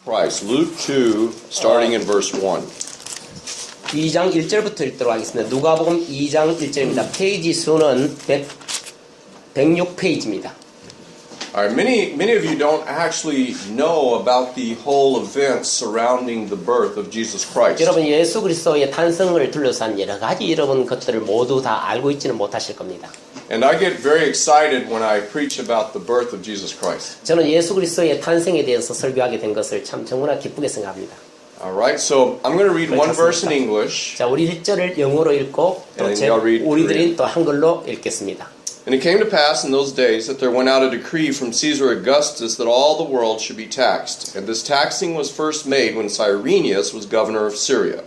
Christ. Luke 2, starting in verse 1. 2장 1절부터 읽도록 하겠습니다. 누가복음 2장 1절입니다. 페이지 수는 106페이지입니다. All right, many of you don't actually know about the whole event surrounding the birth of Jesus Christ. 여러분 예수 그리스도의 탄생을 둘러싼 여러 가지 여러분 것들을 모두 다 알고 있지는 못하실 겁니다. And I get very excited when I preach about the birth of Jesus Christ. 저는 예수 그리스도의 탄생에 대해서 설교하게 된 것을 참 정말 기쁘게 생각합니다. All right, so I'm going to read one verse in English. 자, 우리 1절을 영어로 읽고 또 우리들이 또 한글로 읽겠습니다. And it came to pass in those days that there went out a decree from Caesar Augustus that all the world should be taxed. And this taxing was first made when Cyrenius was governor of Syria.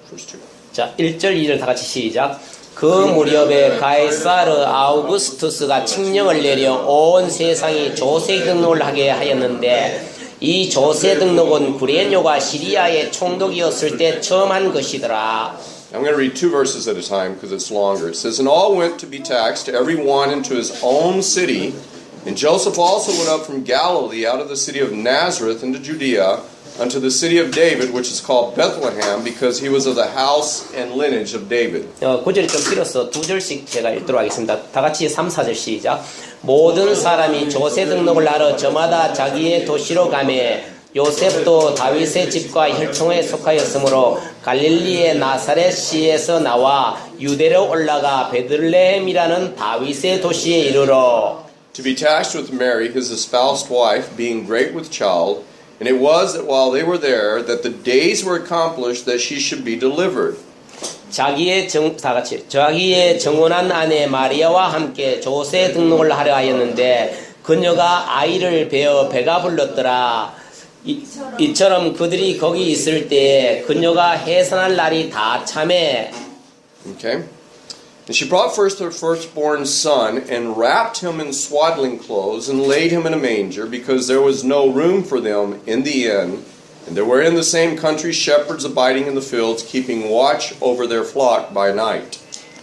Verse 2. 자, 1절 2절 다 같이 시작. 그 무렵에 가이사르 아우구스투스가 칙령을 내려 온 세상이 조세 등록을 하게 하였는데 이 조세 등록은 구레뇨가 시리아의 총독이었을 때 처음 한 것이더라. I'm going to read two verses at a time because it's longer. It says, And all went to be taxed, every one into his own city. And Joseph also went up from Galilee out of the city of Nazareth into Judea unto the city of David, which is called Bethlehem, because he was of the house and lineage of David. 9절이 좀 길어서 두 절씩 제가 읽도록 하겠습니다. 다 같이 3, 4절 시작. 모든 사람이 조세 등록을 하러 저마다 자기의 도시로 가매 요셉도 다윗의 집과 혈통에 속하였으므로 갈릴리의 나사렛시에서 나와 유대로 올라가 베들레헴이라는 다윗의 도시에 이르러 To be taxed with Mary, his espoused wife, being great with child. And it was that while they were there, that the days were accomplished that she should be delivered. 자기의 정혼한 아내 마리아와 함께 조세 등록을 하려 하였는데 그녀가 아이를 베어 배가 불렀더라. 이처럼 그들이 거기 있을 때에 그녀가 해산할 날이 다 참에. Okay. And she brought first her firstborn son and wrapped him in swaddling clothes and laid him in a manger because there was no room for them in the inn. And there were in the same country shepherds abiding in the fields, keeping watch over their flock by night.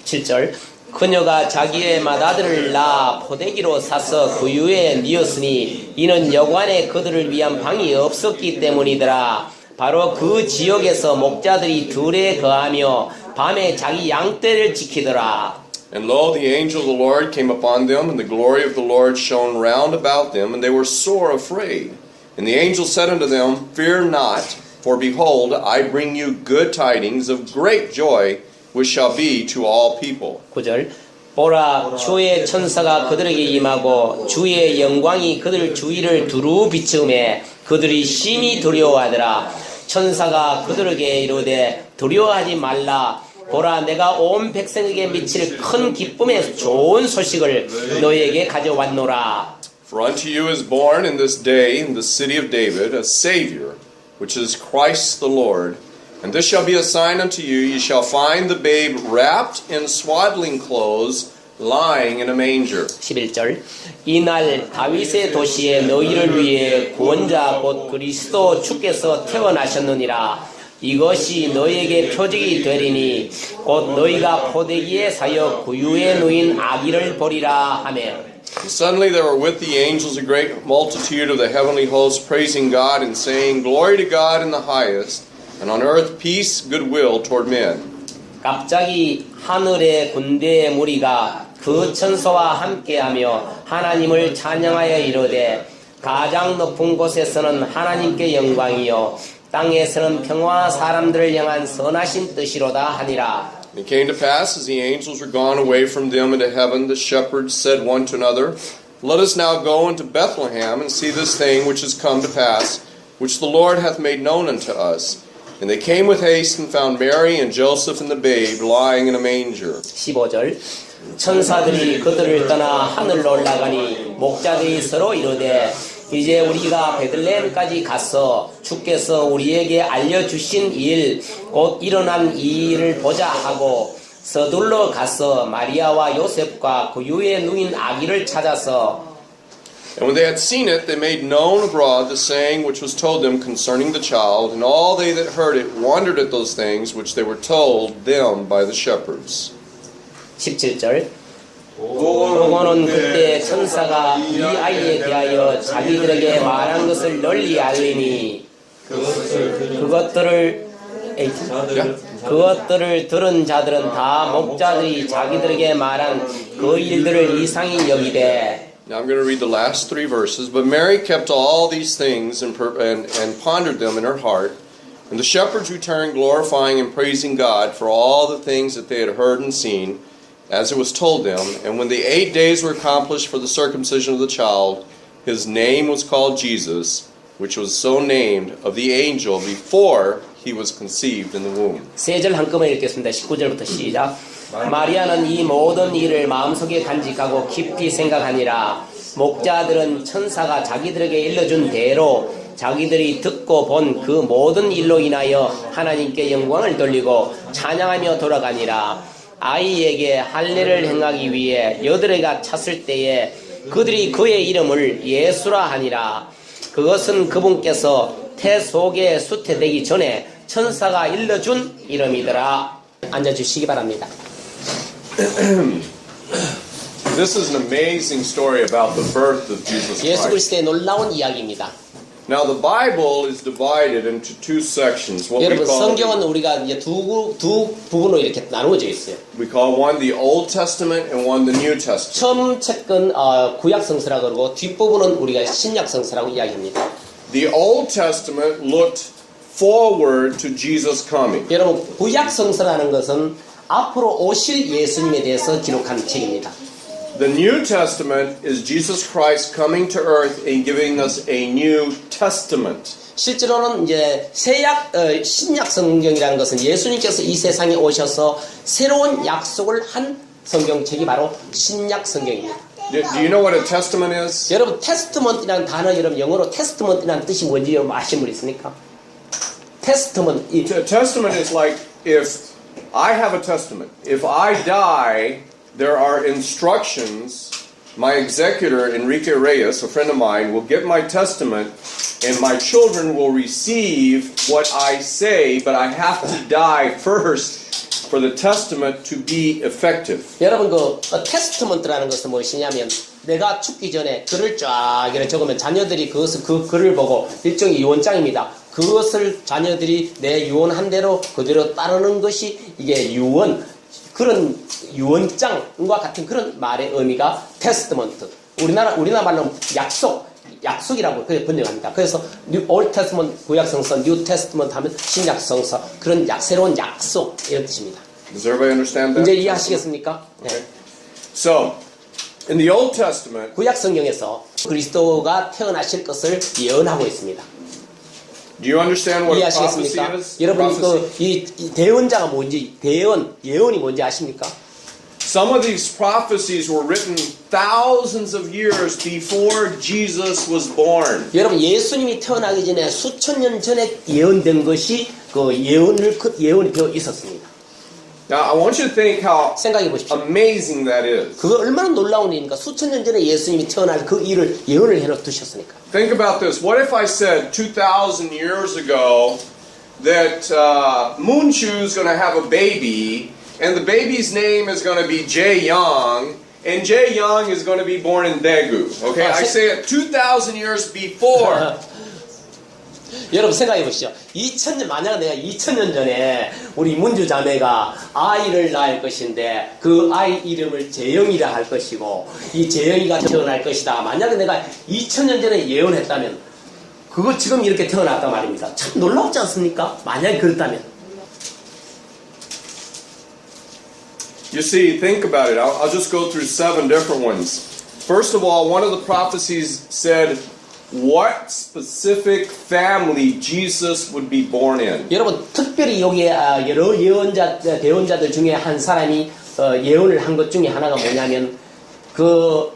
7절 그녀가 자기의 맏아들을 낳아 포대기로 사서 그 위에 뉘었으니 이는 여관에 그들을 위한 방이 없었기 때문이더라. 바로 그 지역에서 목자들이 들에 거하며 밤에 자기 양떼를 지키더라. And lo, the angel of the Lord came upon them, and the glory of the Lord shone round about them, and they were sore afraid. And the angel said unto them, Fear not, for behold, I bring you good tidings of great joy, which shall be to all people. 9절 보라 주의 천사가 그들에게 임하고 주의 영광이 그들 주위를 두루 비추매 그들이 심히 두려워하더라. 천사가 그들에게 이르되 두려워하지 말라. 보라 내가 온 백성에게 미칠 큰 기쁨의 좋은 소식을 너희에게 가져왔노라. For unto you is born in this day in the city of David a Savior, which is Christ the Lord. And this shall be a sign unto you, ye shall find the babe wrapped in swaddling clothes, lying in a manger. 11절 이날 다윗의 도시에 너희를 위해 구원자 곧 그리스도 주께서 태어나셨느니라. 이것이 너희에게 표적이 되리니 곧 너희가 포대기에 사여 구유에 누인 아기를 보리라 하며 And suddenly there were with the angels a great multitude of the heavenly hosts praising God and saying, Glory to God in the highest, and on earth peace, goodwill toward men. 갑자기 하늘의 군대의 무리가 그 천사와 함께하며 하나님을 찬양하여 이르되 가장 높은 곳에서는 하나님께 영광이요 땅에서는 평화와 사람들을 향한 선하신 뜻이로다 하니라. And it came to pass, as the angels were gone away from them into heaven, the shepherds said one to another, Let us now go into Bethlehem and see this thing which is come to pass, which the Lord hath made known unto us. And they came with haste and found Mary and Joseph and the babe lying in a manger. 15절 천사들이 그들을 떠나 하늘로 올라가니 목자들이 서로 이르되 이제 우리가 베들레헴까지 가서 주께서 우리에게 알려주신 일 곧 일어난 이 일을 보자 하고 서둘러 가서 마리아와 요셉과 그 위에 누인 아기를 찾아서 And when they had seen it, they made known abroad the saying which was told them concerning the child, and all they that heard it wondered at those things which they were told them by the shepherds. 17절 보고는 그때 천사가 이 아이에 대하여 자기들에게 말한 것을 널리 알리니 그것들을 들은 자들은 다 목자들이 자기들에게 말한 그 일들을 이상히 여기되. Now I'm going to read the last 3 verses. But Mary kept all these things and pondered them in her heart. And the shepherds returned, glorifying and praising God for all the things that they had heard and seen, as it was told them. And when the 8 days were accomplished for the circumcision of the child, his name was called Jesus, which was so named of the angel before he was conceived in the womb. 세 절 한꺼번에 읽겠습니다. 19절부터 시작. 마리아는 이 모든 일을 마음속에 간직하고 깊이 생각하니라. 목자들은 천사가 자기들에게 일러준 대로 자기들이 듣고 본 그 모든 일로 인하여 하나님께 영광을 돌리고 찬양하며 돌아가니라. 아이에게 할례를 행하기 위해 여드레가 찼을 때에 그들이 그의 이름을 예수라 하니라. 그것은 그분께서 태 속에 수태되기 전에 천사가 일러준 이름이더라. 앉아주시기 바랍니다. This is an amazing story about the birth of Jesus 예수 Christ. 그리스도의 놀라운 이야기입니다. Now the Bible is divided into 2 sections. What 여러분 성경은 우리가 이제 두 부분으로 이렇게 나누어져 있어요. we call one the Old Testament and one the New Testament. 처음 책은 구약 성서라고 그러고 뒷부분은 우리가 신약 성서라고 이야기합니다. The Old Testament looked forward to Jesus coming. 여러분 구약 성서라는 것은 앞으로 오실 예수님에 대해서 기록한 책입니다. The New Testament is Jesus Christ coming to earth and giving us a new testament. 실제로는 이제 신약 성경이라는 것은 예수님께서 이 세상에 오셔서 새로운 약속을 한 성경책이 바로 신약 성경입니다. Do you know what a testament is? 여러분 테스트먼트라는 단어 여러분 영어로 테스트먼트라는 뜻이 뭔지 여러분 아시는 분 있습니까? 테스트먼트. Testament is like if I have a testament. If I die, there are instructions. My executor, Enrique Reyes, a friend of mine, will get my testament, and my children will receive what I say, but I have to die first for the testament to be effective. 여러분 테스트먼트라는 것은 무엇이냐면 내가 죽기 전에 글을 쫙 이렇게 적으면 자녀들이 그 글을 보고 일종의 유언장입니다. 그것을 자녀들이 내 유언한 대로 그대로 따르는 것이 이게 그런 유언장과 같은 그런 말의 의미가 테스트먼트. 우리나라 말로 약속이라고 그렇게 번역합니다. 그래서 Old Testament 구약 성서, New Testament 하면 신약 성서 그런 새로운 약속 이런 뜻입니다. Does everybody understand that? 이제 이해하시겠습니까? Okay. 네. So, in the Old Testament, 구약 성경에서 그리스도가 태어나실 것을 예언하고 있습니다. do you understand what a prophecy 이해하시겠습니까? is? 여러분 Prophecy? 이 대언자가 뭔지 예언이 뭔지 아십니까? Some of these prophecies were written thousands of years before Jesus was born. 여러분 예수님이 태어나기 전에 수천 년 전에 예언된 것이 예언이 되어 있었습니다. Now, I want you to think how 생각해 보십시오. amazing that is. 그거 얼마나 놀라운 일입니까? 수천 년 전에 예수님이 태어날 그 일을 예언을 해놓으셨으니까. Think about this. What if I said 2,000 years ago that Moonshu is going to have a baby, and the baby's name is going to be Jae Young, and Jae Young is going to be born in Daegu. Okay, I say it 2,000 years before. 여러분 생각해 보시죠. 만약 내가 2000년 전에 우리 문주 자매가 아이를 낳을 것인데 그 아이 이름을 재영이라 할 것이고 이 재영이가 태어날 것이다. 만약에 내가 2000년 전에 예언했다면 그거 지금 이렇게 태어났단 말입니다. 참 놀랍지 않습니까? 만약에 그렇다면. You see, think about it. I'll just go through 7 different ones. First of all, one of the prophecies said what specific family Jesus would be born in. 여러분 특별히 여기에 여러 대언자들 중에 한 사람이 예언을 한 것 중에 하나가 뭐냐면 그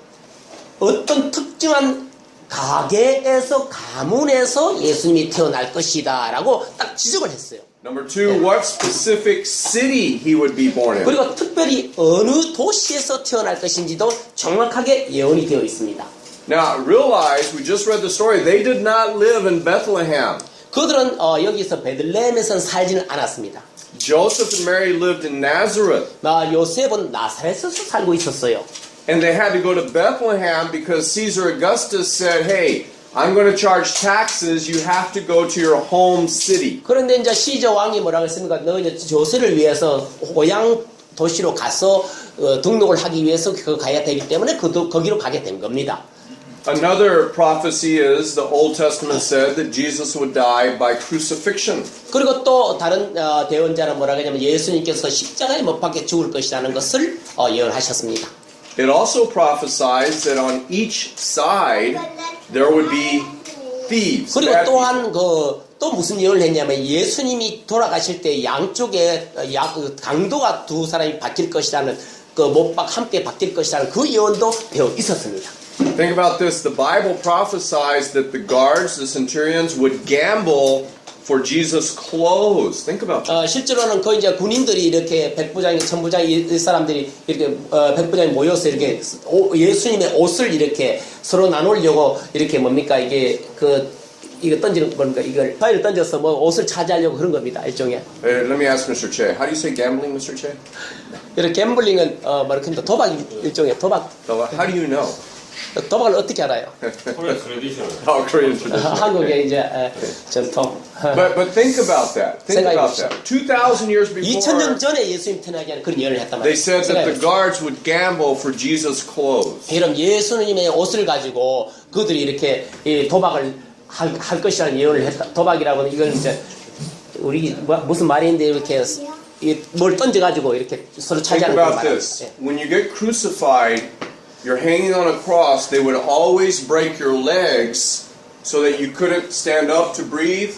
어떤 특정한 가문에서 예수님이 태어날 것이다 라고 딱 지적을 했어요. Number 2, what specific city he would be born in. 그리고 특별히 어느 도시에서 태어날 것인지도 정확하게 예언이 되어 있습니다. Now, realize, we just read the story, they did not live in Bethlehem. 그들은 여기서 베들레헴에서 살지는 않았습니다. Joseph and Mary lived in Nazareth. 요셉은 나사렛에서 살고 있었어요. And they had to go to Bethlehem because Caesar Augustus said, hey, I'm going to charge taxes. You have to go to your home city. 그런데 이제 시저 왕이 뭐라고 했습니까? 너 이제 조세를 위해서 고향 도시로 가서 등록을 하기 위해서 가야 되기 때문에 거기로 가게 된 겁니다. Another prophecy is the Old Testament said that Jesus would die by crucifixion. 그리고 또 다른 대언자는 뭐라고 하냐면 예수님께서 십자가에 못 박혀 죽을 것이라는 것을 예언하셨습니다. It also prophesies that on each side there would be thieves. 그리고 bad 또한 또 무슨 예언을 했냐면 예수님이 돌아가실 때 양쪽에 강도가 두 사람이 박힐 것이라는 함께 박힐 것이라는 그 예언도 되어 있었습니다. Think about this. The Bible prophesies that the guards, the centurions, would gamble for Jesus' clothes. Think about that. 실제로는 이제 군인들이 이렇게 백부장이, 천부장이 이 사람들이 이렇게 백부장이 모여서 이렇게 예수님의 옷을 이렇게 서로 나누려고 이렇게 뭡니까 이게 이거 던지는 겁니까 이걸 파일을 던져서 뭐 옷을 차지하려고 그런 겁니다 일종의. Let me ask Mr. Che. How do you say gambling, Mr. Che? 이렇게 갬블링은 뭐랄까 도박 일종의 도박. How do you know? 도박을 어떻게 알아요? Korean tradition. Oh, Korean tradition. 한국의 이제 전통. But think about that. Think about that. 2,000 years before, 2000년 전에 예수님 태어나기 전에 그런 예언을 했단 they 말이에요. said that the guards would gamble for Jesus' clothes. 이런 예수님의 옷을 가지고 그들이 이렇게 도박을 할 것이라는 예언을 했다. 도박이라고는 이걸 이제 우리 무슨 말인데 이렇게 뭘 던져가지고 이렇게 서로 Think 차지하는 about 말이에요. this. When you get crucified, you're hanging on a cross. They would always break your legs so that you couldn't stand up to breathe,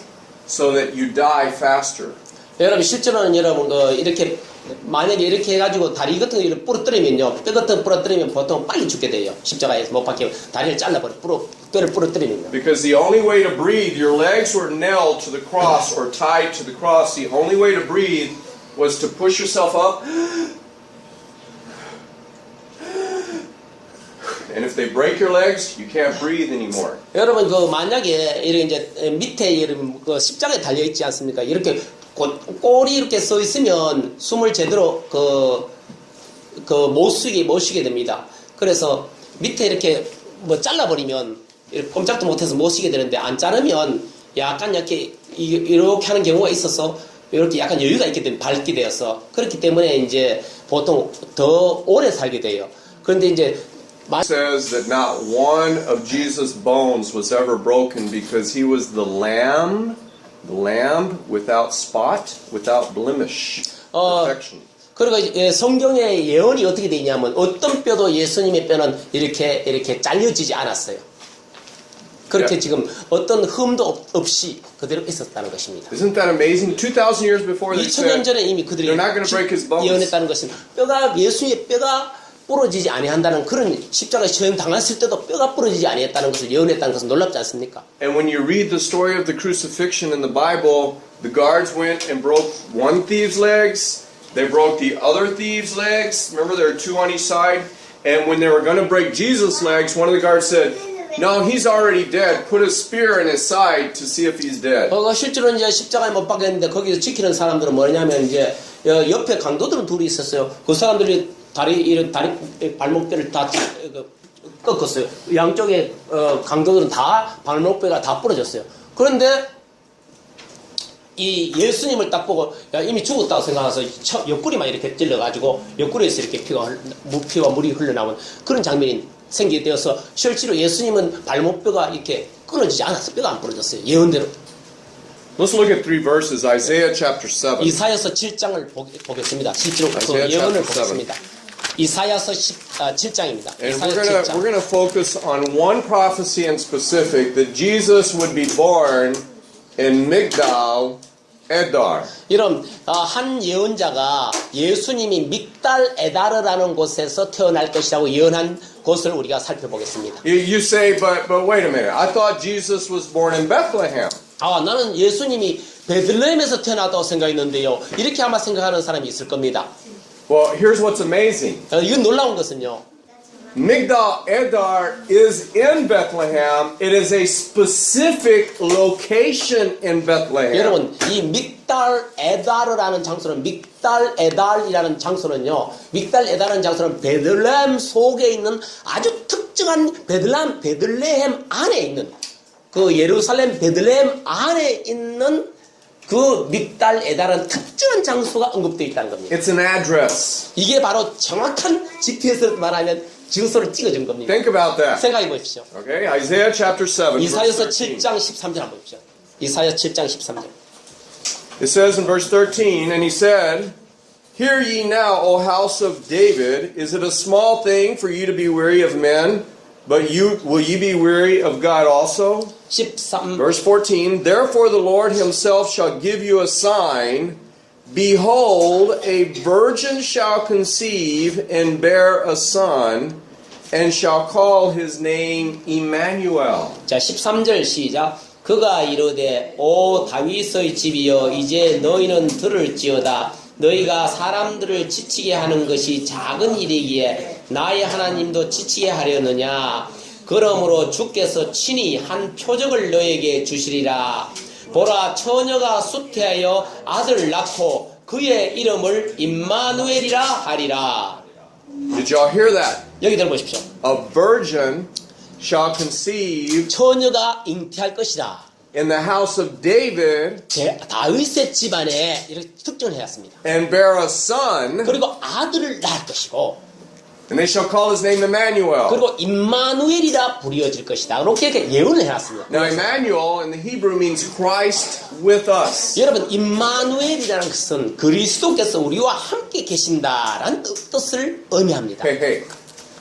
so that you die faster. 여러분 실제로는 여러분 이렇게 만약에 이렇게 해가지고 다리 같은 거 이렇게 부러뜨리면요, 뼈 같은 거 부러뜨리면 보통 빨리 죽게 돼요. 십자가에서 못 박히면 다리를 잘라버려 뼈를 부러뜨리면요. Because the only way to breathe, your legs were nailed to the cross or tied to the cross. The only way to breathe was to push yourself up. And if they break your legs, you can't breathe anymore. 여러분 만약에 이렇게 이제 밑에 십자가에 달려 있지 않습니까? 이렇게 꼴이 이렇게 서 있으면 숨을 제대로 못 쉬게 됩니다. 그래서 밑에 이렇게 뭐 잘라버리면 이렇게 꼼짝도 못해서 못 쉬게 되는데 안 자르면 약간 이렇게 하는 경우가 있어서 이렇게 약간 여유가 있게 되면 밝게 되어서 그렇기 때문에 이제 보통 더 오래 살게 돼요. 그런데 이제 It says that not one of Jesus' bones was ever broken because he was the lamb without spot, without blemish, perfection. 그리고 성경의 예언이 어떻게 되어 있냐면 어떤 뼈도 예수님의 뼈는 이렇게 잘려지지 않았어요. 그렇게 지금 어떤 흠도 없이 그대로 있었다는 것입니다. Isn't that amazing? 2,000 years before they 2000년 said 전에 이미 그들이 they're not going to break his bones. 예언했다는 것은 예수님의 뼈가 부러지지 아니한다는 그런 십자가에 처형 당했을 때도 뼈가 부러지지 아니했다는 것을 예언했다는 것은 놀랍지 않습니까? And when you read the story of the crucifixion in the Bible, the guards went and broke one thief's legs. They broke the other thief's legs. Remember, there are two on each side. And when they were going to break Jesus' legs, one of the guards said, "No, he's already dead. Put a spear in his side to see if he's dead." 실제로 이제 십자가에 못 박혔는데 거기서 지키는 사람들은 뭐냐면 이제 옆에 강도들은 둘이 있었어요. 그 사람들이 발목뼈를 다 꺾었어요. 양쪽에 강도들은 다 발목뼈가 다 부러졌어요. 그런데 이 예수님을 딱 보고 이미 죽었다고 생각해서 옆구리만 이렇게 찔러가지고 옆구리에서 이렇게 피와 물이 흘러나온 그런 장면이 생기게 되어서 실제로 예수님은 발목뼈가 이렇게 끊어지지 않았어요. 뼈가 안 부러졌어요. 예언대로. Let's look at three verses. Isaiah chapter 7. 이사야서 7장을 보겠습니다. 실제로 그 예언을 보겠습니다. 이사야서 7장입니다. And we're going to focus on one prophecy in specific, that Jesus would be born in Migdal Edar. 여러분, 한 예언자가 예수님이 믹달 에다르라는 곳에서 태어날 것이라고 예언한 곳을 우리가 살펴보겠습니다. You say, but wait a minute. I thought Jesus was born in Bethlehem. 나는 예수님이 베들레헴에서 태어났다고 생각했는데요. 이렇게 아마 생각하는 사람이 있을 겁니다. Well, here's what's amazing. 이건 놀라운 것은요. Migdal Edar is in Bethlehem. It is a specific location in Bethlehem. 여러분, 이 믹달 에다르라는 장소는 믹달 에달이라는 장소는요. 믹달 에달이라는 장소는 베들레헴 속에 있는 아주 특정한 베들레헴 안에 있는 그 예루살렘 베들레헴 안에 있는 그 믹달에다라는 특정한 장소가 언급되어 있다는 겁니다. It's an address. 이게 바로 정확한 GPS로 말하면 주소를 찍어준 겁니다. Think about that. 생각해 보십시오. Okay, Isaiah chapter 7. verse 이사야서 13. 7장 13절 한번 보십시오. 이사야 7장 13절. It says in verse 13, and he said, Hear ye now, O house of David, is it a small thing for you to be weary of men, but will ye be weary of God also? 13. Verse 14, Therefore the Lord himself shall give you a sign, Behold, a virgin shall conceive and bear a son, and shall call his name Emmanuel. 자, 13절 시작. 그가 이르되 오 다윗의 집이여 이제 너희는 들을지어다. 너희가 사람들을 지치게 하는 것이 작은 일이기에 나의 하나님도 지치게 하려느냐. 그러므로 주께서 친히 한 표적을 너에게 주시리라. 보라 처녀가 수태하여 아들을 낳고 그의 이름을 임마누엘이라 하리라. Did y'all hear that? 여기 들어보십시오. A virgin shall conceive 처녀가 잉태할 것이다. in the house of David 다윗의 집안에 이렇게 특정을 해왔습니다. and bear a son, 그리고 아들을 낳을 것이고 and they shall call his name Emmanuel. 그리고 임마누엘이라 부르어질 것이다. 이렇게 예언을 해놨습니다. Now, Emmanuel in the Hebrew means Christ with us. 여러분 임마누엘이라는 것은 그리스도께서 우리와 함께 계신다라는 뜻을 의미합니다. Hey, hey,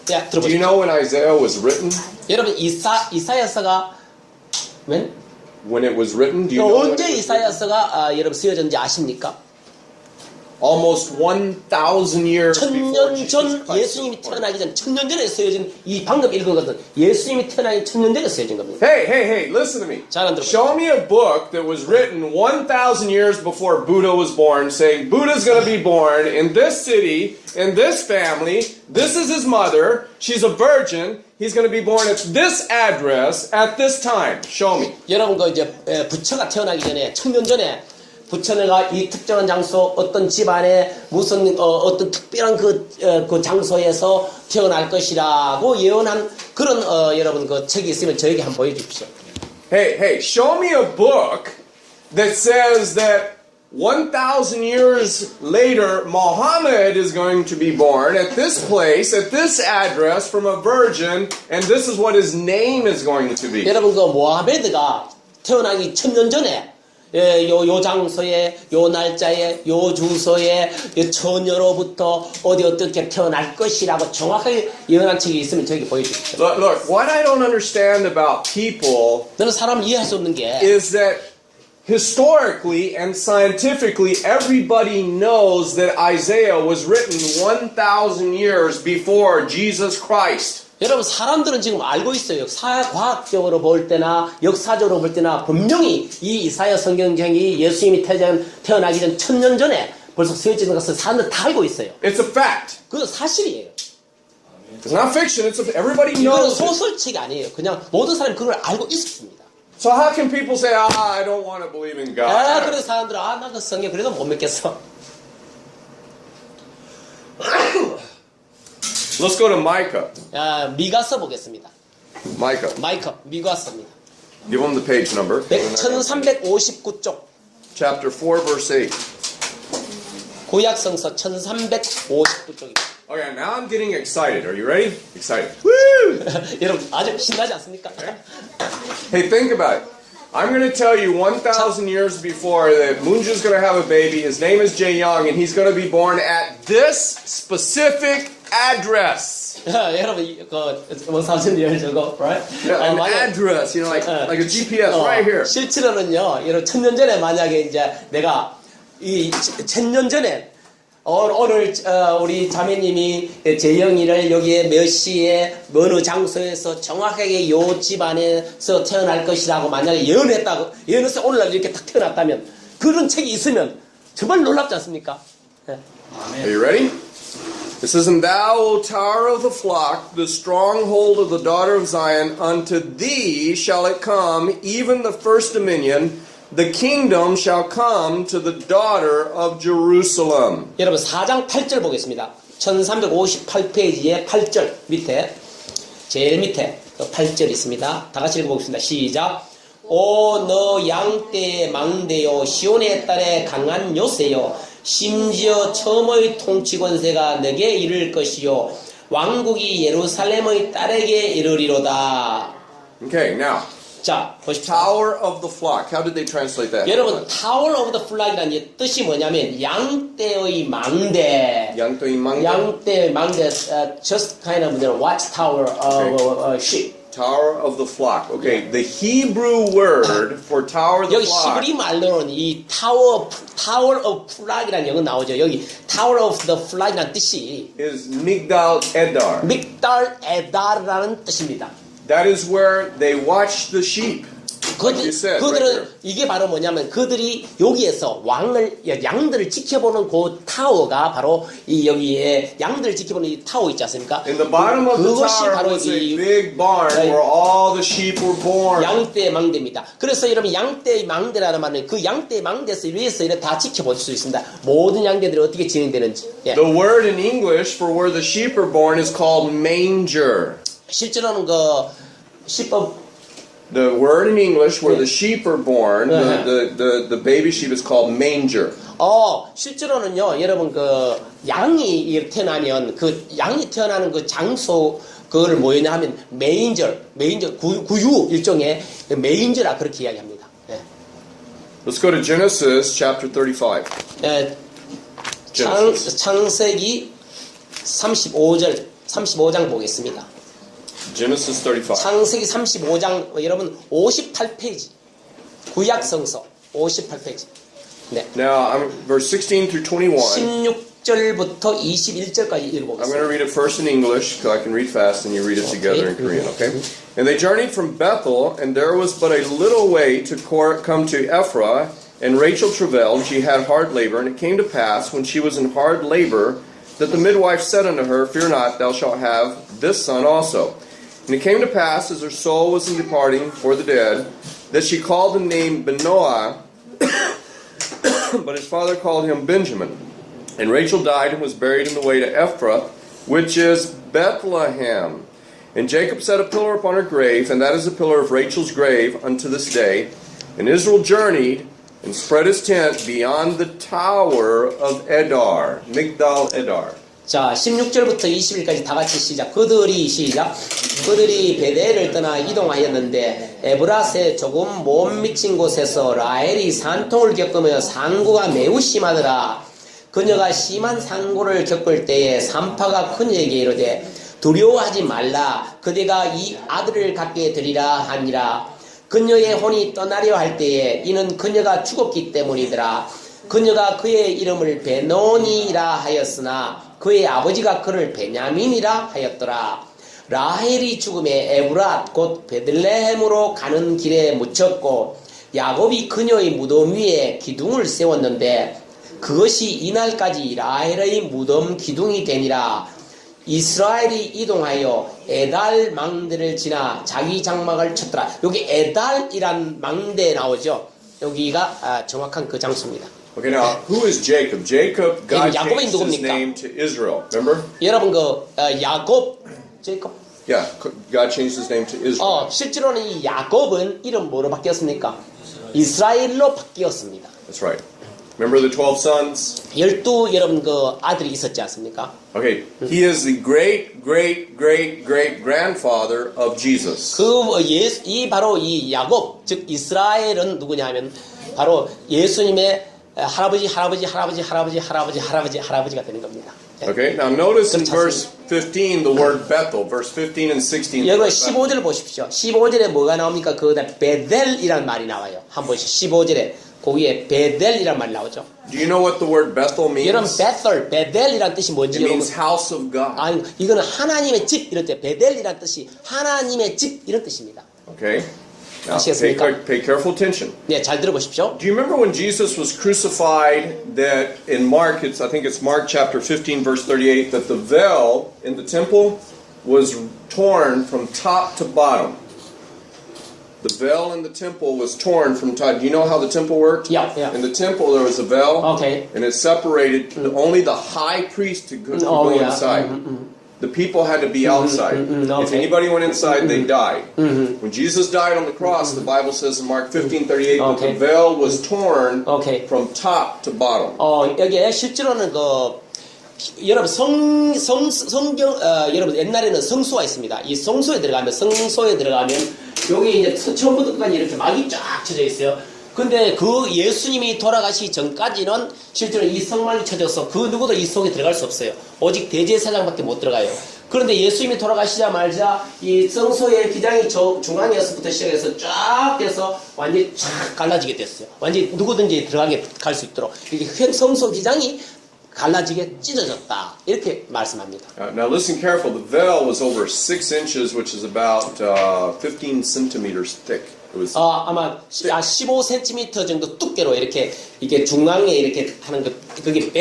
자, do you 들어보십시오. know when Isaiah was written? 여러분 이사야서가 When it was written, do you know when 언제 it was written? 이사야서가 여러분 쓰여졌는지 아십니까? Almost 1,000 years before 천년 Jesus 전 Christ 예수님이 was born. 태어나기 전 천년 전에 쓰여진 이 방금 읽은 것은 예수님이 태어나기 천년 전에 쓰여진 겁니다. Hey, hey, hey, listen to me. 잘 안 들어봐요. Show me a book that was written 1,000 years before Buddha was born, saying Buddha's going to be born in this city, in this family, this is his mother, she's a virgin, he's going to be born at this address, at this time. Show me. 여러분 그 이제 부처가 태어나기 전에 천년 전에 부처가 이 특정한 장소 어떤 집안에 무슨 어떤 특별한 그 장소에서 태어날 것이라고 예언한 그런 여러분 그 책이 있으면 저에게 한번 보여주십시오. Hey, hey, show me a book that says that 1,000 years later, Muhammad is going to be born at this place, at this address, from a virgin, and this is what his name is going to be. 여러분 그 모하메드가 태어나기 천년 전에 요 장소에 요 날짜에 요 주소에 요 처녀로부터 어떻게 태어날 것이라고 정확하게 예언한 책이 있으면 저에게 보여주십시오. Look, what I don't understand about people 너는 사람 이해할 수 없는 게 is that historically and scientifically, everybody knows that Isaiah was written 1,000 years before Jesus Christ. 여러분 사람들은 지금 알고 있어요. 과학적으로 볼 때나 역사적으로 볼 때나 분명히 이 이사야 성경책이 예수님이 태어나기 전 천년 전에 벌써 쓰여지는 것을 사람들 다 알고 있어요. It's a fact. 그건 사실이에요. It's not fiction. Everybody 이거는 knows it. 소설책이 아니에요. 그냥 모든 사람이 그걸 알고 있었습니다. So how can people say, I don't want to believe in God? 그래서 사람들은 나 그 성경 그래도 못 믿겠어. Let's go to Micah. 미가서 보겠습니다. Micah. 미가서입니다. Give them the page number. 1359쪽 Chapter 4, verse 8. 구약성서 1359쪽입니다. Okay, now I'm getting excited. Are you ready? Excited. Woo! 여러분 아주 신나지 않습니까? Hey, think about it. I'm going to tell you 1,000 years before that Moonju's going to have a baby. His name is Jae Young, and he's going to be born at this specific address. 여러분 그 원사진이를 저거 right? Yeah, an address, you know, like a GPS right here. 실제로는요, 여러분 천년 전에 만약에 이제 내가 이 천년 전에 오늘 우리 자매님이 재영이를 여기에 몇 시에 어느 장소에서 정확하게 요 집안에서 태어날 것이라고 만약에 예언해서 오늘날 이렇게 딱 태어났다면 그런 책이 있으면 정말 놀랍지 않습니까? Are you ready? It says, And thou, O tower of the flock, the stronghold of the daughter of Zion, unto thee shall it come, even the first dominion. The kingdom shall come to the daughter of Jerusalem. 여러분 4장 8절 보겠습니다. 1358페이지의 8절 밑에 제일 밑에 8절 있습니다. 다 같이 읽어보겠습니다. 시작. 오 너 양떼의 망대요 시온의 딸의 강한 요새요 심지어 처음의 통치 권세가 내게 이를 것이요 왕국이 예루살렘의 딸에게 이르리로다. Okay, now, 자 보십시오. Tower of the Flock. How did they translate that? 여러분 Tower of the Flock이라는 이 뜻이 뭐냐면 양떼의 망대. 양떼의 망대? 양떼의 망대. Just kind of the watchtower of sheep. Tower of the Flock. Okay, the Hebrew word for Tower of the 여기 Flock 시브리 말로는 이 Tower of Flock이라는 영어 나오죠. 여기 Tower of the Flock이라는 뜻이 is Migdal Edar. 믹달 에달이라는 뜻입니다. That is where they watch the sheep. Like you said, right 그들은 there. 이게 바로 뭐냐면 그들이 여기에서 양들을 지켜보는 그 타워가 바로 이 여기에 양들을 지켜보는 이 타워 있지 않습니까? In the bottom of the 그것이 tower 바로 was a 이 big barn where all the sheep were born. 양떼의 망대입니다. 그래서 여러분 양떼의 망대라는 말은 그 양떼의 망대에서 위에서 이렇게 다 지켜볼 수 있습니다. 모든 양떼들이 어떻게 진행되는지. 예. The word in English for where the sheep are born is called manger. 실제로는 그 시법 The word in English where the sheep are born, the baby sheep is called manger. 실제로는요, 여러분 그 양이 이렇게 태어나면 그 양이 태어나는 그 장소 그걸 뭐였냐 하면 메인저 구유 일종의 메인저라 그렇게 이야기합니다. 예. Let's go to Genesis chapter 35. 예, 창세기 35장 보겠습니다. Genesis 35. 창세기 35장 여러분 58페이지 구약 성서 58페이지. 네. Now, verse 16 through 21. 16절부터 21절까지 I'm going 읽어보겠습니다. to read it first in English, because I can read fast, and you read it together in Korean, okay? And they journeyed from Bethel, and there was but a little way to come to Ephraim, and Rachel travailed, and she had hard labor. And it came to pass, when she was in hard labor, that the midwife said unto her, Fear not, thou shalt have this son also. And it came to pass, as her soul was in departing for the dead, that she called the name Benoah, but his father called him Benjamin. And Rachel died and was buried in the way to Ephrath, which is Bethlehem. And Jacob set a pillar upon her grave, and that is the pillar of Rachel's grave unto this day. And Israel journeyed and spread his tent beyond the tower of Edar, Migdal Edar. 자, 16절부터 20일까지 다 같이 시작. 그들이 베델을 떠나 이동하였는데 에브라스에 조금 못 미친 곳에서 라헬이 산통을 겪으며 상고가 매우 심하더라. 그녀가 심한 상고를 겪을 때에 산파가 그녀에게 이르되 두려워하지 말라. 그대가 이 아들을 갖게 되리라 하니라. 그녀의 혼이 떠나려 할 때에 이는 그녀가 죽었기 때문이더라. 그녀가 그의 이름을 베노니라 하였으나 그의 아버지가 그를 베냐민이라 하였더라. 라헬이 죽음에 에브랏 곧 베들레헴으로 가는 길에 묻혔고 야곱이 그녀의 무덤 위에 기둥을 세웠는데 그것이 이날까지 라헬의 무덤 기둥이 되니라. 이스라엘이 이동하여 에달 망대를 지나 자기 장막을 쳤더라. 여기 에달이란 망대에 나오죠. 여기가 정확한 그 장소입니다. Okay, now, who is Jacob? Jacob, God 야곱이 changed his 누굽니까? name to Israel. Remember? 여러분 야곱 제이콥 Yeah, God changed his name to Israel. 실제로는 이 야곱은 이름 뭐로 바뀌었습니까? 이스라엘로 바뀌었습니다. That's right. Remember the 12 sons? 12 여러분 그 아들이 있었지 않습니까? Okay, he is the great grandfather of Jesus. 이 바로 이 야곱 즉 이스라엘은 누구냐면 바로 예수님의 할아버지가 되는 겁니다. Okay, now notice in verse 15 the word Bethel, verse 15 and 16. 여러분 15절 보십시오. 15절에 뭐가 나옵니까? 그다음 베델이란 말이 나와요. 한번 보시죠. 15절에 거기에 베델이란 말이 나오죠. Do you know what the word Bethel means? 여러분 베델이란 뜻이 뭔지 It 여러분 means house of God. 아니 이거는 하나님의 집 이럴 때 베델이란 뜻이 하나님의 집 이런 뜻입니다. Okay. Now 아시겠습니까? pay careful attention. 네, 잘 들어보십시오. Do you remember when Jesus was crucified that in Mark, I think it's Mark chapter 15 verse 38, that the veil in the temple was torn from top to bottom. The veil in the temple was torn from top. Do you know how the temple worked? Yeah. In the temple there was a veil. Okay. And it separated only the high priest could go inside. the people had to be outside. If okay. anybody went inside, they died. When Jesus died on the cross, the Bible says in Mark 15:38 that Okay. the veil was torn Okay. from top to bottom. 여기에 실제로는 여러분 여러분 옛날에는 성소가 있습니다. 이 성소에 들어가면 여기 이제 처음부터 끝까지 이렇게 막이 쫙 쳐져 있어요. 근데 그 예수님이 돌아가시기 전까지는 실제로 이 성막이 쳐져서 그 누구도 이 속에 들어갈 수 없어요. 오직 대제사장밖에 못 들어가요. 그런데 예수님이 돌아가시자마자 이 성소의 기장이 중앙에서부터 시작해서 쫙 돼서 완전히 쫙 갈라지게 됐어요. 완전히 누구든지 들어가게 갈 수 있도록 이게 성소 기장이 갈라지게 찢어졌다 이렇게 말씀합니다. Now listen careful. The veil was over 6 inches, which is about 15 centimeters thick. It was 아마 15cm 정도 두께로 이렇게 이게 중앙에 이렇게 하는 그게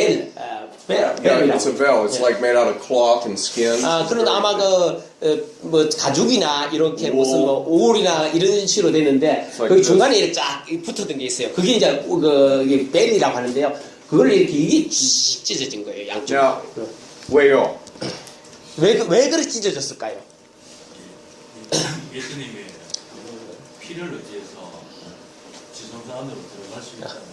yeah, it's a veil. It's like made out of cloth and skin. 그런데 아마 뭐 가죽이나 이렇게 무슨 뭐 울이나 이런 식으로 되는데 그 중간에 이렇게 쫙 붙어든 게 있어요. 그게 이제 이게 벨이라고 하는데요. 그걸 이게 찢어진 거예요, 양쪽으로. Now, 왜요? 왜 그렇게 찢어졌을까요? 예수님의 피를 의지해서 지성소 안으로 들어갈 수 있다는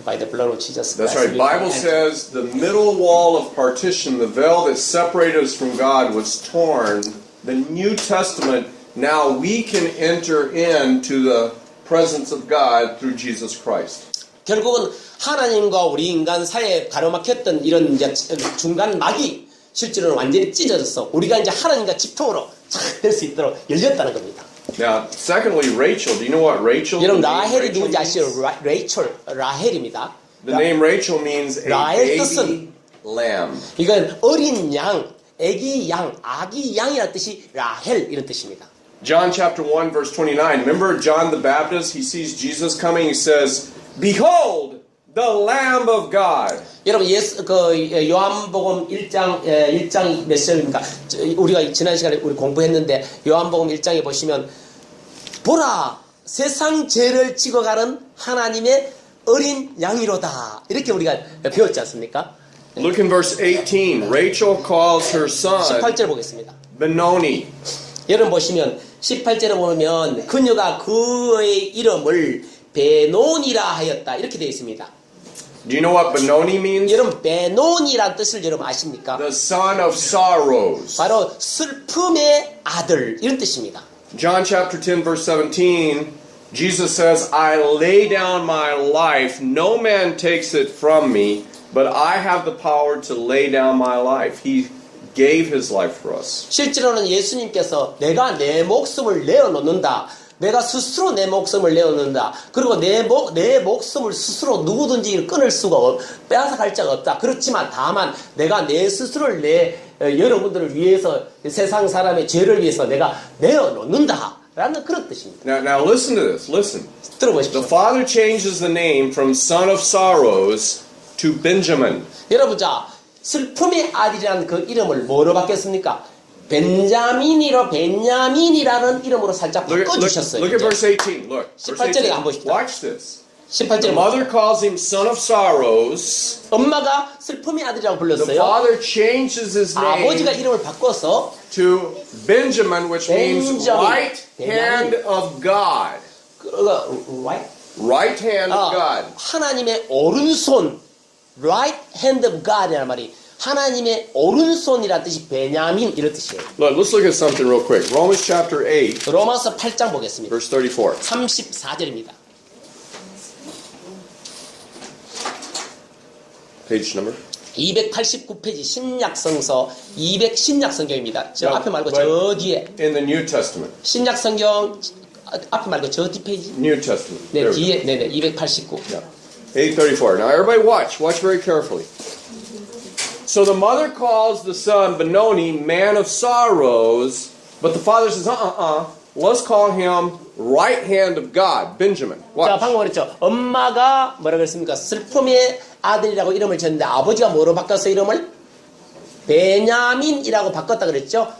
By the blood of Jesus That's Christ. right. Bible says the middle wall of partition, the veil that separated us from God, was torn. The New Testament, now we can enter into the presence of God through Jesus Christ. 결국은 하나님과 우리 인간 사이에 가로막혔던 이런 이제 중간 막이 실제로는 완전히 찢어졌어. 우리가 이제 하나님과 집통으로 착 될 수 있도록 열렸다는 겁니다. Now, secondly, Rachel. Do you know what Rachel 여러분 the name 라헬이 Rachel 누군지 means? 아시죠? 레이첼 라헬입니다. The name Rachel means a 라헬 baby 뜻은 lamb. 이건 어린 양, 애기 양, 아기 양이라는 뜻이 라헬 이런 뜻입니다. John chapter 1 verse 29. Remember John the Baptist? He sees Jesus coming. He says, "Behold, the Lamb of God." 여러분 요한복음 1장 몇 절입니까? 우리가 지난 시간에 우리 공부했는데 요한복음 1장에 보시면 보라 세상 죄를 지고가는 하나님의 어린 양이로다 이렇게 우리가 배웠지 않습니까? Look in verse 18. Rachel calls her son 18절 보겠습니다. Benoni. 여러분 보시면 18절에 보면 그녀가 그의 이름을 베논이라 하였다 이렇게 되어 있습니다. Do you know what Benoni means? 여러분 베논이란 뜻을 여러분 아십니까? The son of sorrows. 바로 슬픔의 아들 이런 뜻입니다. John chapter 10 verse 17, Jesus says, "I lay down my life, no man takes it from me, but I have the power to lay down my life." He gave his life for us. 실제로는 예수님께서 내가 내 목숨을 내어놓는다. 내가 스스로 내 목숨을 내어놓는다. 그리고 내 목숨을 스스로 누구든지 끊을 수가 빼앗아갈 자가 없다. 그렇지만 다만 내가 내 스스로를 여러분들을 위해서 세상 사람의 죄를 위해서 내가 내어놓는다. 라는 그런 뜻입니다. Now listen to this. Listen. 들어보십시오. The father changes the name from son of sorrows to Benjamin. 여러분 자 슬픔의 아들이라는 그 이름을 뭐로 바뀌었습니까? 베냐민이라는 이름으로 살짝 바꿔주셨어요. Look at verse 18. Look. Verse 18절에 18. 한번 보십시오. Watch this. 18절에 The mother calls him son of sorrows. 엄마가 슬픔의 아들이라고 The 불렀어요. father changes his 아버지가 name 이름을 바꿔서 to Benjamin, which means Benjamin. right hand of God. Right hand of God. 하나님의 오른손 right hand of God이라는 말이 하나님의 오른손이라는 뜻이 베냐민 이런 뜻이에요. Look, let's look at something real quick. Romans chapter 8, 로마서 8장 보겠습니다. verse 34. 34절입니다. Page number. 289페이지 신약성서 200 신약성경입니다. 저 No, 앞에 말고 but 저 뒤에 in the New Testament. 신약성경 앞에 말고 저 뒤 페이지. New Testament. 네, There we go. 뒤에 네네 289. Yeah. 834. Now everybody watch very carefully. So the mother calls the son Benoni, man of sorrows, but the father says, let's call him right hand of God, Benjamin. 자, Watch. 방금 그랬죠. 엄마가 뭐라 그랬습니까? 슬픔의 아들이라고 이름을 줬는데 아버지가 뭐로 바꿔서 이름을? 베냐민이라고 바꿨다 그랬죠.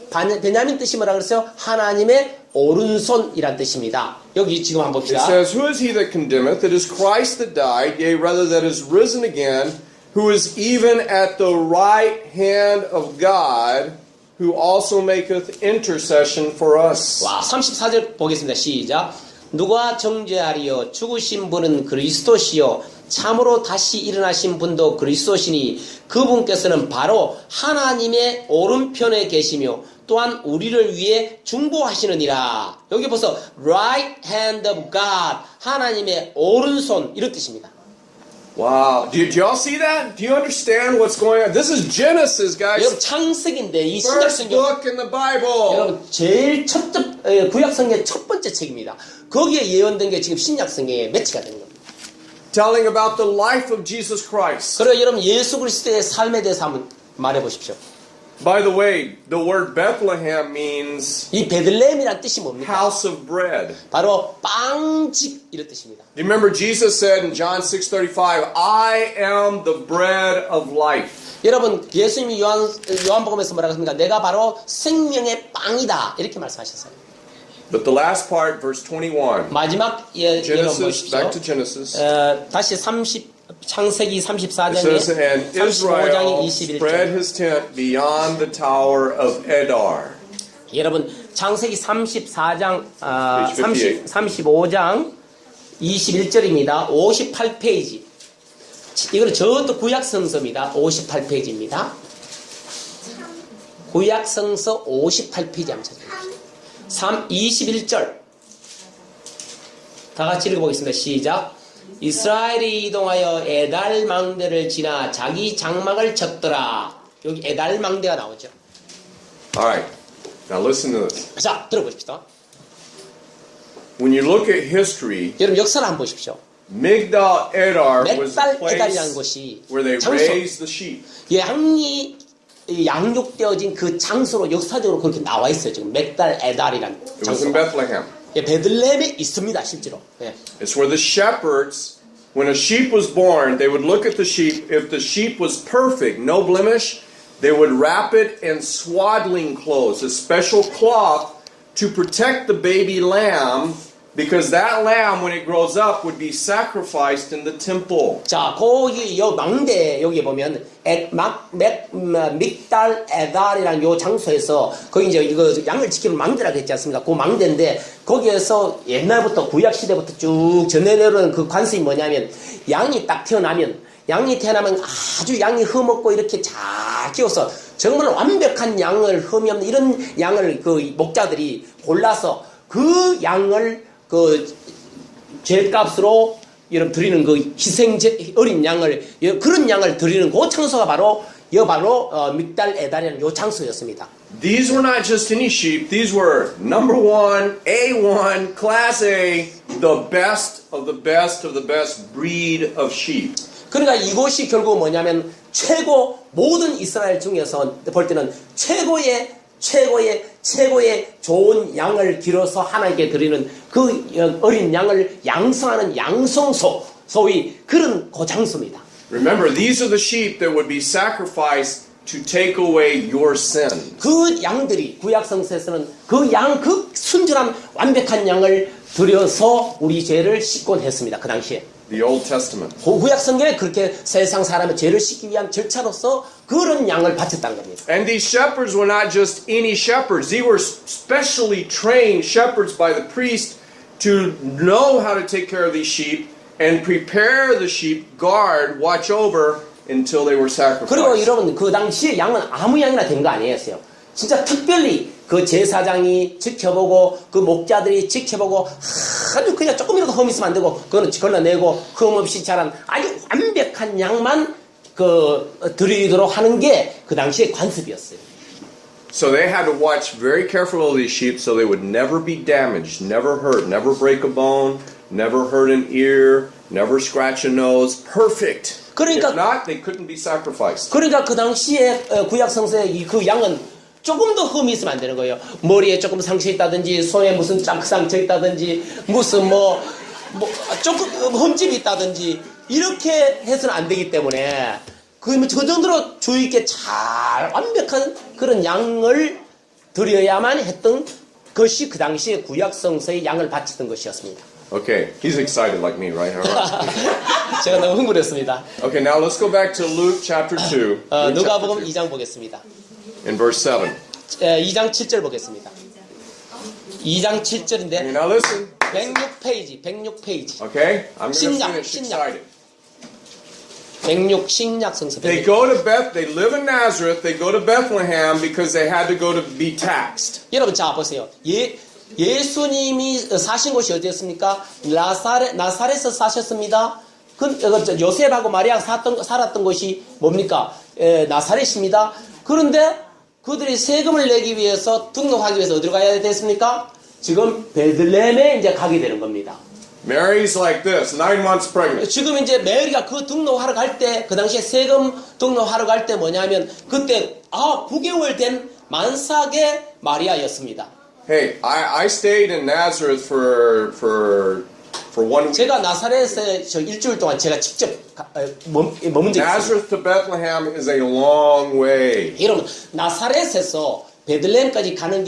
베냐민 뜻이 뭐라 그랬어요? 하나님의 오른손이란 뜻입니다. 여기 지금 한번 It 봅시다. says, who is he that condemneth? It is Christ that died, yea, rather that is risen again, who is even at the right hand of God, who also maketh intercession for us. 와, 34절 보겠습니다. 시작. 누가 정죄하리요? 죽으신 분은 그리스도시요. 참으로 다시 일어나신 분도 그리스도시니 그분께서는 바로 하나님의 오른편에 계시며 또한 우리를 위해 중보하시느니라. 여기 보소. Right hand of God. 하나님의 오른손. 이런 뜻입니다. Wow. Do y'all see that? Do you understand what's going on? This is Genesis, guys. 여러분 창세기인데 이 First 신약성경 book in the Bible. 여러분 제일 구약성경의 첫 번째 책입니다. 거기에 예언된 게 지금 신약성경에 매치가 되는 겁니다. Telling about the life of Jesus Christ. 그리고 여러분 예수 그리스도의 삶에 대해서 한번 말해 보십시오. By the way, the word Bethlehem means 이 베들레헴이란 뜻이 뭡니까? house of bread. 바로 빵집 이런 뜻입니다. Do you remember Jesus said in John 6:35, I am the bread of life. 여러분 예수님이 요한복음에서 뭐라고 했습니까? 내가 바로 생명의 빵이다 이렇게 말씀하셨어요. But the last part, verse 21. 마지막 예언 Genesis, 보십시오. back to Genesis. 다시 창세기 It 34장에 says, and 35장의 Israel 21절. spread his tent beyond the tower of Edar. 여러분 창세기 34장 Page 58. 35장 21절입니다. 58페이지. 이거는 저것도 구약성서입니다. 58페이지입니다. 구약성서 58페이지 한번 찾아보십시오. 21절. 다 같이 읽어보겠습니다. 시작. 이스라엘이 이동하여 에달 망대를 지나 자기 장막을 쳤더라. 여기 에달 망대가 나오죠. Alright, now listen to this. 자, 들어보십시오. When you look at history, 여러분 역사를 한번 보십시오. Migdal Edar was the 멕달 에달이라는 place 곳이 where they 장소, raised the sheep. 양이 양육되어진 그 장소로 역사적으로 그렇게 나와 있어요. 지금 멕달 에달이라는 It was in 장소. Bethlehem. 예, 베들레헴에 있습니다, 실제로. 예. It's where the shepherds, when a sheep was born, they would look at the sheep. If the sheep was perfect, no blemish, they would wrap it in swaddling clothes, a special cloth to protect the baby lamb, because that lamb, when it grows up, would be sacrificed in the temple. 자, 거기 요 망대 여기 보면 믹달 에달이라는 요 장소에서 거기 이제 이거 양을 지키는 망대라고 했지 않습니까? 그 망대인데 거기에서 옛날부터 구약 시대부터 쭉 전해내려는 그 관습이 뭐냐면 양이 딱 태어나면 아주 양이 흠없고 이렇게 잘 키워서 정말 완벽한 양을 흠이 없는 이런 양을 그 목자들이 골라서 그 양을 그 죄값으로 여러분 드리는 그 희생 어린 양을 그런 양을 드리는 그 장소가 바로 믹달 에달이라는 요 장소였습니다. These were not just any sheep. These were number one, A1, class A, the best of the best of the best breed of sheep. 그러니까 이곳이 결국 뭐냐면 최고 모든 이스라엘 중에서 볼 때는 최고의 좋은 양을 길어서 하나님께 드리는 그 어린 양을 양성하는 양성소 소위 그런 고장소입니다. Remember, these are the sheep that would be sacrificed to take away your sin. 그 양들이 구약성서에서는 그 순전한 완벽한 양을 들여서 우리 죄를 씻곤 했습니다. 그 당시에. The Old Testament. 구약성경에 그렇게 세상 사람의 죄를 씻기 위한 절차로서 그런 양을 바쳤다는 겁니다. And these shepherds were not just any shepherds. They were specially trained shepherds by the priest to know how to take care of these sheep and prepare the sheep, guard, watch over until they were 그리고 sacrificed. 여러분 그 당시에 양은 아무 양이나 된 거 아니었어요. 진짜 특별히 그 제사장이 지켜보고 그 목자들이 지켜보고 아주 그냥 조금이라도 흠 있으면 안 되고 그거는 걸러내고 흠 없이 자란 아주 완벽한 양만 그 드리도록 하는 게 그 당시의 관습이었어요. So they had to watch very carefully of these sheep so they would never be damaged, never hurt, never break a bone, never hurt an ear, never scratch a nose. Perfect. 그러니까- If not, they couldn't be sacrificed. 그러니까 그 당시에 구약 성서의 그 양은 조금 더 흠이 있으면 안 되는 거예요. 머리에 조금 상처 있다든지 손에 무슨 상처 있다든지 무슨 뭐 조금 흠집이 있다든지 이렇게 해서는 안 되기 때문에 그 정도로 주의 있게 잘 완벽한 그런 양을 드려야만 했던 것이 그 당시에 구약 성서의 양을 바치던 것이었습니다. Okay, he's excited like me, right? All right. 제가 너무 흥분했습니다. Okay, now let's go back to Luke chapter 2. Luke chapter 누가복음 2, 2장 보겠습니다. in verse 7. 2장 7절 보겠습니다. 2장 7절인데 Okay, now listen. 106페이지. Okay? I'm going to 신약, finish 신약. excited. 106 신약 성서. They go to they live in Nazareth, they go to Bethlehem because they had to go to be taxed. 여러분 자 보세요. 예수님이 사신 곳이 어디였습니까? 나사렛에서 사셨습니다. 요셉하고 마리아가 살았던 곳이 뭡니까? 나사렛입니다. 그런데 그들이 세금을 내기 위해서 등록하기 위해서 어디로 가야 됐습니까? 지금 베들레헴에 이제 가게 되는 겁니다. Mary's like this, 9 months pregnant. 지금 이제 메리가 그 등록하러 갈 때, 그 당시에 세금 등록하러 갈 때 뭐냐면 그때 9개월 된 만삭의 마리아였습니다. Hey, I stayed in Nazareth for 1 week. 제가 나사렛에 저 일주일 동안 제가 직접 머문 적이 있습니다. Nazareth to Bethlehem is a long way. 여러분 나사렛에서 베들레헴까지 가는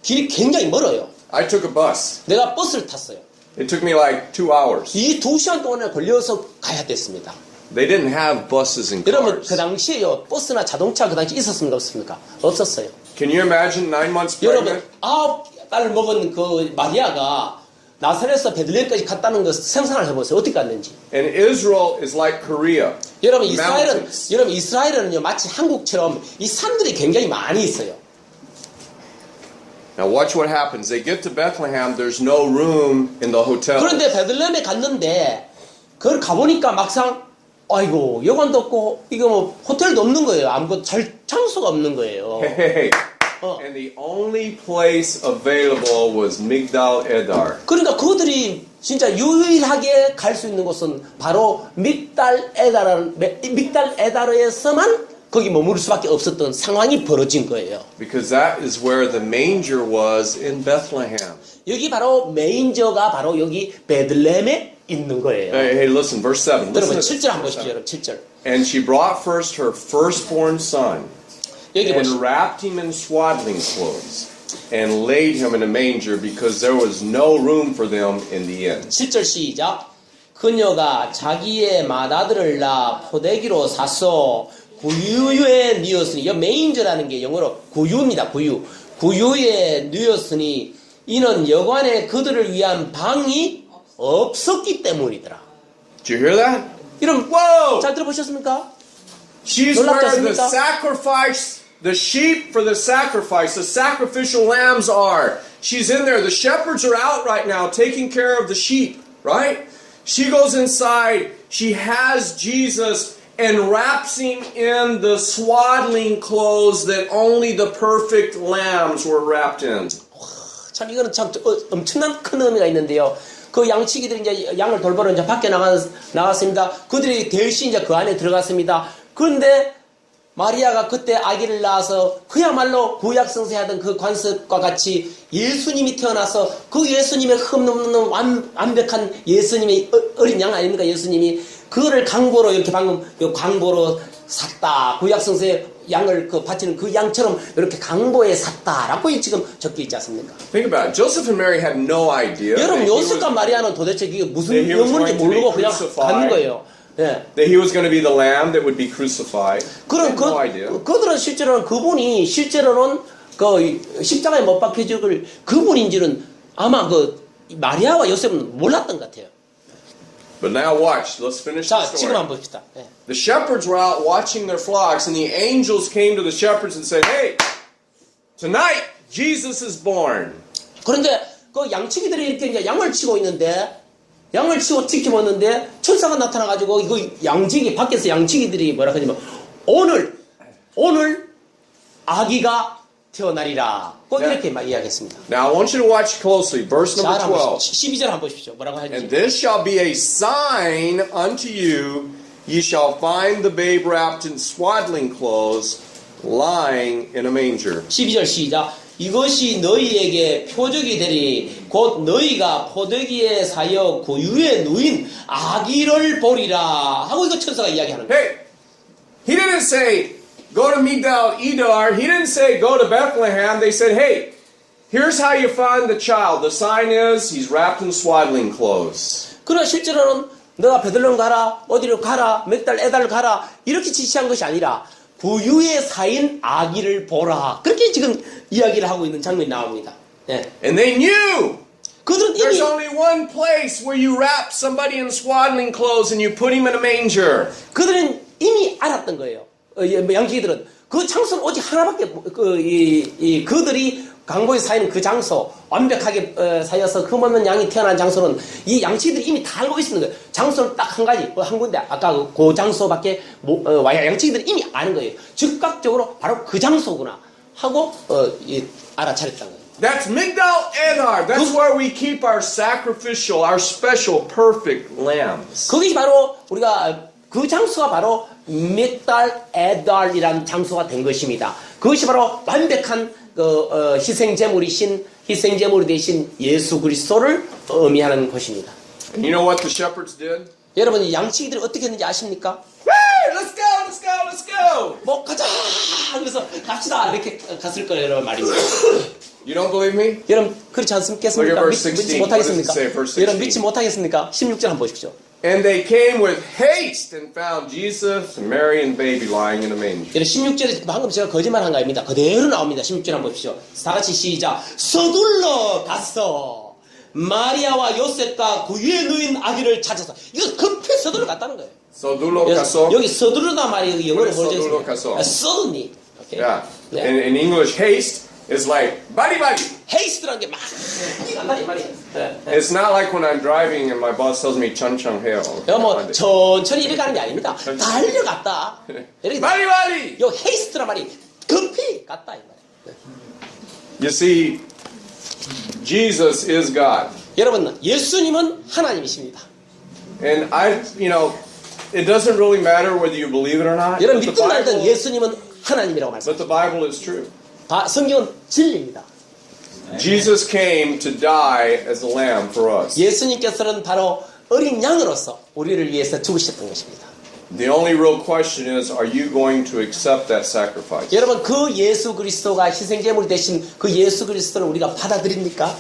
길이 굉장히 멀어요. I took a bus. 내가 버스를 탔어요. It took me like 2 hours. 이 2시간 동안에 걸려서 가야 됐습니다. They didn't have buses and 여러분 cars. 그 당시에요 버스나 자동차 그 당시 있었습니까 없습니까? 없었어요. Can you imagine 9 months 여러분 pregnant? 9달을 먹은 그 마리아가 나사렛에서 베들레헴까지 갔다는 것 상상을 해보세요. 어떻게 갔는지. And Israel is like Korea. 여러분 Mountains. 이스라엘은요 마치 한국처럼 이 산들이 굉장히 많이 있어요. Now watch what happens. They get to Bethlehem. There's no room in the hotel. 그런데 베들레헴에 갔는데 그걸 가보니까 막상 아이고 여관도 없고 이거 뭐 호텔도 없는 거예요. 아무것도 장소가 없는 거예요. Hey. And the only place available was Migdal Edar. 그러니까 그들이 진짜 유일하게 갈 수 있는 곳은 바로 믹달 에다르에서만 거기 머무를 수밖에 없었던 상황이 벌어진 거예요. Because that is where the manger was in Bethlehem. 여기 바로 메인저가 바로 여기 베들레헴에 있는 거예요. Hey, listen, verse 7. 여러분 Listen 7절 to 한번 this. 보십시오. 여러분 7절. And she brought first her firstborn son 여기 and 보십시오. wrapped him in swaddling clothes and laid him in a manger because there was no room for them in the inn. 7절 시작. 그녀가 자기의 맏아들을 낳아 포대기로 샀어 구유에 뉘었으니 이 메인저라는 게 영어로 구유입니다. 구유에 뉘었으니 이는 여관에 그들을 위한 방이 없었기 때문이더라. Did you hear that? 여러분 Whoa! 잘 들어보셨습니까? She's where the 놀랍지 않습니까? sacrifice, the sheep for the sacrifice, the sacrificial lambs are. She's in there. The shepherds are out right now taking care of the sheep, right? She goes inside. She has Jesus and wraps him in the swaddling clothes that only the perfect lambs were wrapped in. 참 이거는 참 엄청난 큰 의미가 있는데요. 그 양치기들이 이제 양을 돌보러 이제 밖에 나갔습니다. 그들이 대신 이제 그 안에 들어갔습니다. 그런데 마리아가 그때 아기를 낳아서 그야말로 구약 성세하던 그 관습과 같이 예수님이 태어나서 그 예수님의 흠없는 완벽한 예수님의 어린 양 아닙니까? 예수님이 그거를 강보로 이렇게 방금 강보로 샀다. 구약 성세 양을 그 바치는 그 양처럼 이렇게 강보에 샀다라고 지금 적혀 있지 않습니까? Think about it. Joseph and Mary had no idea 여러분 that he was, 요셉과 마리아는 도대체 이게 무슨 that he was 영문인지 going to be 모르고 그냥 crucified. 가는 거예요. 예. that he was going to be the lamb that would be crucified. They 그럼 had no idea. 그들은 실제로는 그 십자가에 못 박혀 죽을 그분인지는 아마 그 마리아와 요셉은 몰랐던 것 같아요. But now watch. Let's finish 자, the 지금 story. 한번 봅시다. 예. The shepherds were out watching their flocks, and the angels came to the shepherds and said, "Hey, tonight Jesus is born." 그런데 그 양치기들이 이렇게 이제 양을 치고 있는데 양을 치고 지켜보는데 천사가 나타나가지고 이거 양치기 밖에서 양치기들이 뭐라 하냐면 오늘 아기가 태어나리라. 꼭 이렇게 막 이야기했습니다. Now I want you to watch closely. Verse 자, number 한번 12. 12절 한번 보십시오. 뭐라고 And 하는지. this shall be a sign unto you: ye shall find the babe wrapped in swaddling clothes, lying in a manger. 12절 시작. 이것이 너희에게 표적이 되리. 곧 너희가 포대기에 사여 구유에 누인 아기를 보리라. 하고 이거 천사가 이야기하는 거예요. Hey, he didn't say go to Migdal Edar. He didn't say go to Bethlehem. They said, hey, Here's how you find the child. The sign is he's wrapped in swaddling clothes. 그러나 실제로는 너가 베들레헴 가라, 어디로 가라, 맥달 에달 가라 이렇게 지시한 것이 아니라 부유에 사인 아기를 보라. 그렇게 지금 이야기를 하고 있는 장면이 나옵니다. 예. And they knew 그들은 there's 이미 only one place where you wrap somebody in swaddling clothes and you put him in a manger. 그들은 이미 알았던 거예요. 양치기들은 그 장소는 오직 하나밖에 그들이 강보에 사이는 그 장소 완벽하게 사여서 금없는 양이 태어난 장소는 이 양치기들이 이미 다 알고 있는 거예요. 장소는 딱 한 가지 한 군데 아까 그 장소밖에 양치기들이 이미 아는 거예요. 즉각적으로 바로 그 장소구나 하고 알아차렸다는 거예요. That's Migdal Edar. That's where we keep our sacrificial, our special, perfect lambs. 그것이 바로 우리가 그 장소가 바로 믹달 에달이라는 장소가 된 것입니다. 그것이 바로 완벽한 희생제물이 되신 예수 그리스도를 의미하는 것입니다. And you know what the shepherds did? 여러분 이 양치기들이 어떻게 했는지 아십니까? Hey, let's go, let's go, let's go. 뭐 가자 그래서 갑시다 이렇게 갔을 거예요 여러분 말입니다. You don't believe me? 여러분 그렇지 않습니까? Look at verse 16. 믿지 못하겠습니까? What does it say, verse 16? 여러분 믿지 못하겠습니까? 16절 한번 보십시오. And they came with haste and found Jesus and Mary and baby lying in a manger. 여러분 16절에 방금 제가 거짓말한 거 아닙니다. 그대로 나옵니다. 16절 한번 보십시오. 다 같이 시작. 서둘러 갔어. 마리아와 요셉과 그 위에 누인 아기를 찾아서 이거 급히 서둘러 갔다는 거예요. Sodullo caso. 여기 서두르다 말이 영어로 서둘러 뭐죠? 갔어. suddenly. Okay. Yeah. 네. In English, haste is like body. haste라는 게 막 간다 이 말이에요. 네. It's not like when I'm driving and my boss tells me 천천히 해요. 여기 뭐 천천히 이렇게 가는 게 아닙니다. 달려갔다. 이렇게 body. 요 haste란 말이 급히 갔다 이 말이에요. You see, Jesus is God. 여러분 예수님은 하나님이십니다. And it doesn't really matter whether you believe it or not. 여러분 But 믿든 말든 예수님은 하나님이라고 말씀합니다. the Bible is true. 성경은 진리입니다. Jesus came to die as a lamb for us. 예수님께서는 바로 어린 양으로서 우리를 위해서 죽으셨던 것입니다. The only real question is, are you going to accept that sacrifice? 여러분 그 예수 그리스도가 희생제물 대신 그 예수 그리스도를 우리가 받아들입니까?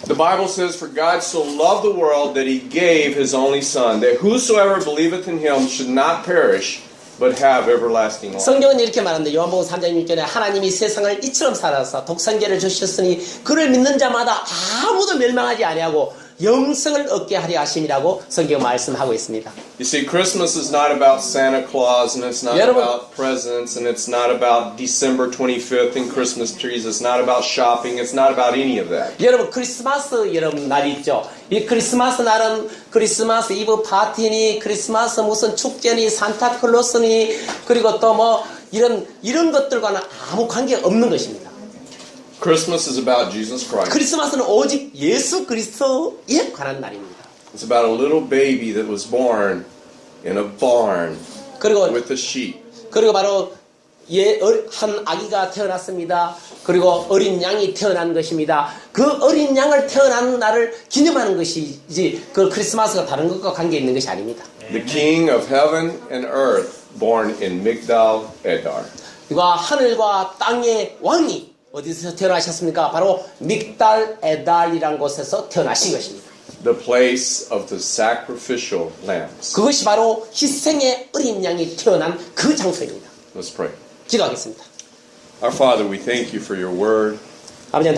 The Bible says, for God so loved the world that he gave his only son, that whosoever believeth in him should not perish, but have everlasting life. 성경은 이렇게 말합니다. 요한복음 3장 6절에 하나님이 세상을 이처럼 살아서 독생자를 주셨으니 그를 믿는 자마다 아무도 멸망하지 아니하고 영생을 얻게 하려 하심이라고 성경 말씀하고 있습니다. You see, Christmas is not about Santa Claus, and it's not 여러분, about presents, and it's not about December 25th and Christmas trees. It's not about shopping. It's not about any of that. 여러분 크리스마스 여러분 날이 있죠. 이 크리스마스 날은 크리스마스 이브 파티니 크리스마스 무슨 축제니 산타클로스니 그리고 또 뭐 이런 것들과는 아무 관계 없는 것입니다. Christmas is about Jesus Christ. 크리스마스는 오직 예수 그리스도에 관한 날입니다. It's about a little baby that was born in a barn 그리고 with the sheep. 그리고 바로 한 아기가 태어났습니다. 그리고 어린 양이 태어난 것입니다. 그 어린 양을 태어난 날을 기념하는 것이지 그 크리스마스가 다른 것과 관계 있는 것이 아닙니다. The King of heaven and earth born in Migdal Edar. 그리고 하늘과 땅의 왕이 어디서 태어나셨습니까? 바로 믹달 에달이라는 곳에서 태어나신 것입니다. The place of the sacrificial lambs. 그것이 바로 희생의 어린 양이 태어난 그 장소입니다. Let's pray. 기도하겠습니다. Our Father, we thank you for your word. 아버지